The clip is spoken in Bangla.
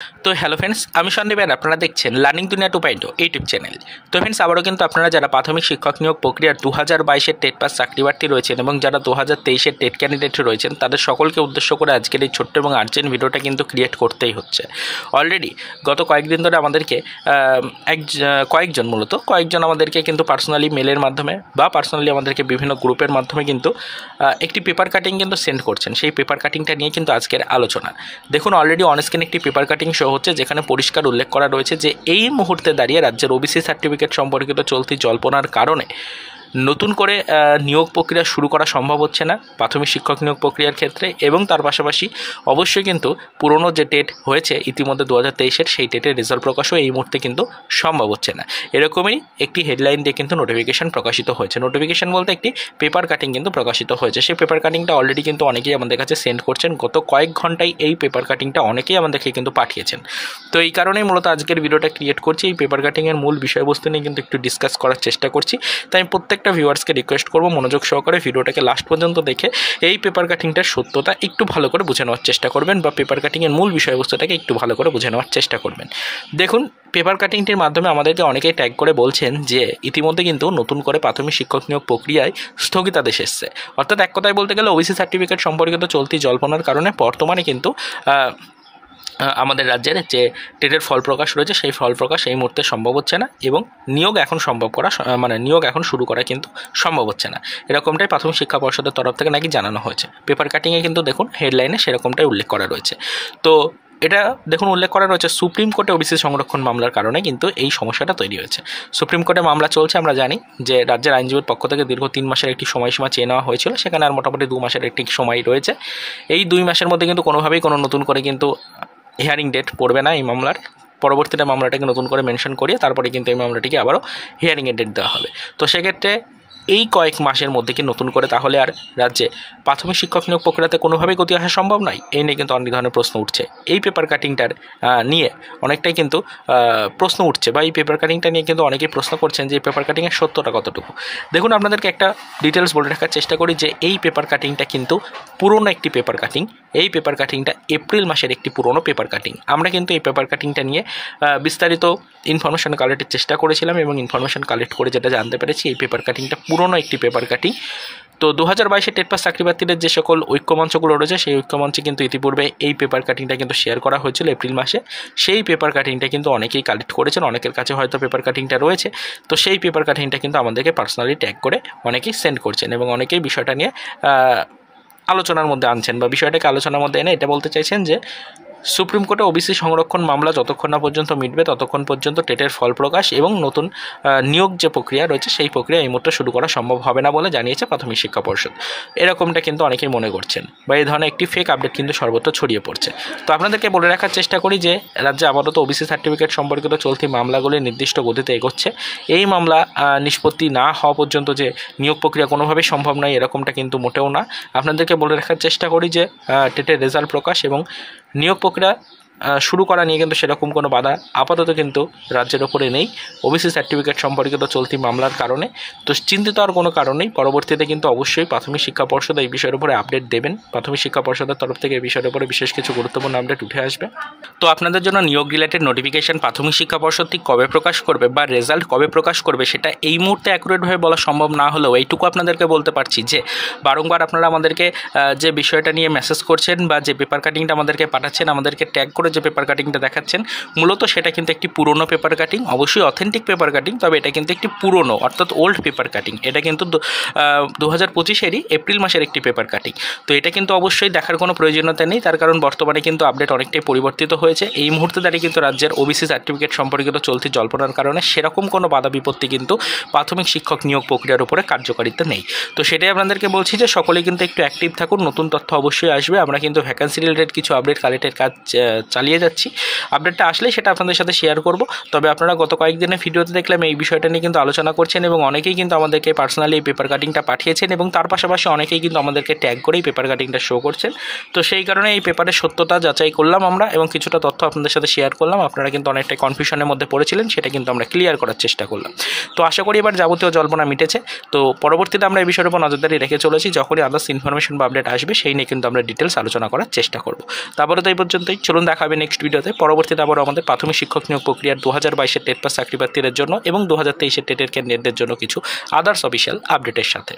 তো হ্যালো ফ্রেন্ডস, আমি সন্দীপ আর আপনারা দেখছেন লার্নিং দুনিয়া 2.0 ইউটিউব চ্যানেল। তো ফ্রেন্ডস, আবারও কিন্তু আপনারা যারা প্রাথমিক শিক্ষক নিয়োগ প্রক্রিয়ার 2022-এর টেট পাস চাকরিপ্রার্থী রয়েছেন এবং যারা 2023-এর টেট ক্যান্ডিডেট রয়েছেন, তাদের সকলকে উদ্দেশ্য করে আজকের এই ছোট্ট এবং আর্জেন্ট ভিডিওটা কিন্তু ক্রিয়েট করতেই হচ্ছে। অলরেডি গত কয়েকদিন ধরে আমাদেরকে কয়েকজন আমাদেরকে কিন্তু পার্সোনালি মেলের মাধ্যমে বা পার্সোনালি আমাদেরকে বিভিন্ন গ্রুপের মাধ্যমে কিন্তু একটি পেপার কাটিং কিন্তু সেন্ড করছেন। সেই পেপার কাটিংটা নিয়ে কিন্তু আজকের আলোচনা। দেখুন, অলরেডি অনস্ক্রিন একটি পেপার কাটিং শো হচ্ছে, যেখানে পরিষ্কার উল্লেখ করা রয়েছে যে এই মুহূর্তে দাঁড়িয়ে রাজ্যের ওবিসি সার্টিফিকেট সম্পর্কিত চলতি জল্পনার কারণে নতুন করে নিয়োগ প্রক্রিয়া শুরু করা সম্ভব হচ্ছে না প্রাথমিক শিক্ষক নিয়োগ প্রক্রিয়ার ক্ষেত্রে, এবং তার পাশাপাশি অবশ্যই কিন্তু পুরনো যে টেট হয়েছে ইতিমধ্যে 2023-এর, সেই টেটের রেজাল্ট প্রকাশও এই মুহূর্তে কিন্তু সম্ভব হচ্ছে না। এরকমই একটি হেডলাইন দিয়ে কিন্তু নোটিফিকেশন প্রকাশিত হয়েছে। নোটিফিকেশন বলতে একটি পেপার কাটিং কিন্তু প্রকাশিত হয়েছে। সেই পেপার কাটিংটা অলরেডি কিন্তু অনেকেই আমাদের কাছে সেন্ড করছেন। গত কয়েক ঘন্টায় এই পেপার কাটিংটা অনেকেই আমাদেরকে কিন্তু পাঠিয়েছেন। তো এই কারণেই মূলত আজকের ভিডিওটা ক্রিয়েট করছি। এই পেপার কাটিংয়ের মূল বিষয়বস্তু নিয়ে কিন্তু একটু ডিসকাস করার চেষ্টা করছি। তাই আমি প্রত্যেকটা ভিউয়ার্সকে রিকোয়েস্ট করবো মনোযোগ সহকারে ভিডিওটাকে লাস্ট পর্যন্ত দেখে এই পেপার কাটিংটার সত্যতা একটু ভালো করে বুঝে নেওয়ার চেষ্টা করবেন, বা পেপার কাটিংয়ের মূল বিষয়বস্তুটাকে একটু ভালো করে বুঝে নেওয়ার চেষ্টা করবেন। দেখুন, পেপার কাটিংটির মাধ্যমে আমাদেরকে অনেকেই ট্যাগ করে বলছেন যে ইতিমধ্যে কিন্তু নতুন করে প্রাথমিক শিক্ষক নিয়োগ প্রক্রিয়ায় স্থগিতাদেশ এসছে। অর্থাৎ এক কথায় বলতে গেলে ওবিসি সার্টিফিকেট সম্পর্কিত চলতি জল্পনার কারণে বর্তমানে কিন্তু আমাদের রাজ্যের যে টেটের ফল প্রকাশ রয়েছে, সেই ফল প্রকাশ এই মুহূর্তে সম্ভব হচ্ছে না, এবং নিয়োগ এখন শুরু করা কিন্তু সম্ভব হচ্ছে না। এরকমটাই প্রাথমিক শিক্ষা পর্ষদের তরফ থেকে নাকি জানানো হয়েছে। পেপার কাটিংয়ে কিন্তু দেখুন হেডলাইনে সেরকমটাই উল্লেখ করা রয়েছে। তো এটা দেখুন উল্লেখ করা রয়েছে সুপ্রিম কোর্টে ওবিসি সংরক্ষণ মামলার কারণে কিন্তু এই সমস্যাটা তৈরি হয়েছে। সুপ্রিম কোর্টে মামলা চলছে। আমরা জানি যে রাজ্যের আইনজীবীর পক্ষ থেকে দীর্ঘ 3 মাসের একটি সময়সীমা চেয়ে নেওয়া হয়েছিল, সেখানে আর মোটামুটি 2 মাসের একটি সময় রয়েছে। এই 2 মাসের মধ্যে কিন্তু কোনোভাবেই কোনো নতুন করে কিন্তু হিয়ারিং ডেট পড়বে না এই মামলার। পরবর্তীতে মামলাটাকে নতুন করে মেনশন করিয়ে তারপরে কিন্তু এই মামলাটিকে আবারও হিয়ারিংয়ের ডেট দেওয়া হবে। তো সেক্ষেত্রে এই কয়েক মাসের মধ্যে কি নতুন করে তাহলে আর রাজ্যে প্রাথমিক শিক্ষক নিয়োগ প্রক্রিয়াতে কোনোভাবেই গতি আসা সম্ভব নয়? এই নিয়ে কিন্তু অনেক ধরনের প্রশ্ন উঠছে। এই পেপার কাটিংটার নিয়ে অনেকটাই কিন্তু প্রশ্ন উঠছে, বা এই পেপার কাটিংটা নিয়ে কিন্তু অনেকেই প্রশ্ন করছেন যে এই পেপার কাটিংয়ের সত্যটা কতটুকু। দেখুন, আপনাদেরকে একটা ডিটেলস বলে রাখার চেষ্টা করি যে এই পেপার কাটিংটা কিন্তু পুরনো একটি পেপার কাটিং। এই পেপার কাটিংটা এপ্রিল মাসের একটি পুরনো পেপার কাটিং। আমরা কিন্তু এই পেপার কাটিংটা নিয়ে বিস্তারিত ইনফরমেশন কালেক্টের চেষ্টা করেছিলাম, এবং ইনফরমেশন কালেক্ট করে যেটা জানতে পেরেছি, এই পেপার কাটিংটা পুরনো একটি পেপার কাটিং। তো 2022-এর টেট পাস চাকরিপ্রার্থীদের যে সকল ঐক্যমঞ্চগুলো রয়েছে, সেই ঐক্যমঞ্চে কিন্তু ইতিপূর্বে এই পেপার কাটিংটা কিন্তু শেয়ার করা হয়েছিল এপ্রিল মাসে। সেই পেপার কাটিংটা কিন্তু অনেকেই কালেক্ট করেছেন, অনেকের কাছে হয়তো পেপার কাটিংটা রয়েছে। তো সেই পেপার কাটিংটা কিন্তু আমাদেরকে পার্সোনালি ট্যাগ করে অনেকেই সেন্ড করছেন, এবং অনেকেই বিষয়টা নিয়ে আলোচনার মধ্যে আনছেন, বা বিষয়টাকে আলোচনার মধ্যে এনে এটা বলতে চাইছেন যে সুপ্রিম কোর্টে ওবিসি সংরক্ষণ মামলা যতক্ষণ না পর্যন্ত মিটবে ততক্ষণ পর্যন্ত টেটের ফল প্রকাশ এবং নতুন নিয়োগ যে প্রক্রিয়া রয়েছে সেই প্রক্রিয়া এই মুহূর্তে শুরু করা সম্ভব হবে না বলে জানিয়েছে প্রাথমিক শিক্ষা পর্ষদ। এরকমটা কিন্তু অনেকেই মনে করছেন, বা এই ধরনের একটি ফেক আপডেট কিন্তু সর্বত্র ছড়িয়ে পড়ছে। তো আপনাদেরকে বলে রাখার চেষ্টা করি যে রাজ্যে আপাতত ওবিসি সার্টিফিকেট সম্পর্কিত চলতি মামলাগুলি নির্দিষ্ট গতিতে এগোচ্ছে। এই মামলা নিষ্পত্তি না হওয়া পর্যন্ত যে নিয়োগ প্রক্রিয়া কোনোভাবেই সম্ভব নয়, এরকমটা কিন্তু মোটেও না। আপনাদেরকে বলে রাখার চেষ্টা করি যে টেটের রেজাল্ট প্রকাশ এবং নিয়োগ প্রক্রিয়া শুরু করা নিয়ে কিন্তু সেরকম কোনো বাধা আপাতত কিন্তু রাজ্যের ওপরে নেই ওবিসি সার্টিফিকেট সম্পর্কিত চলতি মামলার কারণে। তো চিন্তিত আর কোনো কারণ নেই। পরবর্তীতে কিন্তু অবশ্যই প্রাথমিক শিক্ষা পর্ষদ এই বিষয়ের উপরে আপডেট দেবেন। প্রাথমিক শিক্ষা পর্ষদের তরফ থেকে এই বিষয়ের উপরে বিশেষ কিছু গুরুত্বপূর্ণ আপডেট উঠে আসবে। তো আপনাদের জন্য নিয়োগ রিলেটেড নোটিফিকেশন প্রাথমিক শিক্ষা পর্ষদ ঠিক কবে প্রকাশ করবে বা রেজাল্ট কবে প্রকাশ করবে সেটা এই মুহূর্তে অ্যাকুরেটভাবে বলা সম্ভব না হলেও এইটুকু আপনাদেরকে বলতে পারছি যে বারংবার আপনারা আমাদেরকে যে বিষয়টা নিয়ে মেসেজ করছেন বা যে পেপার কাটিংটা আমাদেরকে পাঠাচ্ছেন, আমাদেরকে ট্যাগ করে যে পেপার কাটিংটা দেখাচ্ছেন, মূলত সেটা কিন্তু একটি পুরনো পেপার কাটিং। অবশ্যই অথেন্টিক পেপার কাটিং, তবে এটা কিন্তু একটি পুরনো অর্থাৎ ওল্ড পেপার কাটিং। এটা কিন্তু 2025-এরই এপ্রিল মাসের একটি পেপার কাটিং। তো এটা কিন্তু অবশ্যই দেখার কোনো প্রয়োজনীয়তা নেই, তার কারণ বর্তমানে কিন্তু আপডেট অনেকটাই পরিবর্তিত হয়েছে। এই মুহূর্তে দাঁড়িয়ে কিন্তু রাজ্যের ওবিসি সার্টিফিকেট সম্পর্কিত চলতি জল্পনার কারণে সেরকম কোনো বাধা বিপত্তি কিন্তু প্রাথমিক শিক্ষক নিয়োগ প্রক্রিয়ার উপরে কার্যকারিতা নেই। তো সেটাই আপনাদেরকে বলছি যে সকলেই কিন্তু একটু অ্যাক্টিভ থাকুন। নতুন তথ্য অবশ্যই আসবে। আমরা কিন্তু ভ্যাকেন্সি রিলেটেড কিছু আপডেট কালেক্টের কাজ চালিয়ে যাচ্ছি। আপডেটটা আসলেই সেটা আপনাদের সাথে শেয়ার করব। তবে আপনারা গত কয়েকদিনের ভিডিওতে দেখলাম এই বিষয়টা নিয়ে কিন্তু আলোচনা করছেন, এবং অনেকেই কিন্তু আমাদেরকে পার্সোনালি এই পেপার কাটিংটা পাঠিয়েছেন, এবং তার পাশাপাশি অনেকেই কিন্তু আমাদেরকে ট্যাগ করেই পেপার কাটিংটা শো করছেন। তো সেই কারণে এই পেপারের সত্যতা যাচাই করলাম আমরা, এবং কিছুটা তথ্য আপনাদের সাথে শেয়ার করলাম। আপনারা কিন্তু অনেকটাই কনফিউশনের মধ্যে পড়েছিলেন, সেটা কিন্তু আমরা ক্লিয়ার করার চেষ্টা করলাম। তো আশা করি এবার যাবতীয় জল্পনা মিটেছে। তো পরবর্তীতে আমরা এই বিষয়ের উপর নজরদারি রেখে চলেছি। যখনই আদার্স ইনফরমেশন বা আপডেট আসবে সেই নিয়ে কিন্তু আমরা ডিটেলস আলোচনা করার চেষ্টা করব। তারপরে তো এই পর্যন্তই। চলুন দেখা হবে নেক্সট ভিডিওতে। পরবর্তীতে আবার আমাদের প্রাথমিক শিক্ষক নিয়োগ প্রক্রিয়ার 2022-এর টেট পাস চাকরি প্রার্থীদের জন্য এবং 2023-এর টেটের ক্যান্ডিডেটদের জন্য কিছু আদার্স অফিসিয়াল আপডেটের সাথে।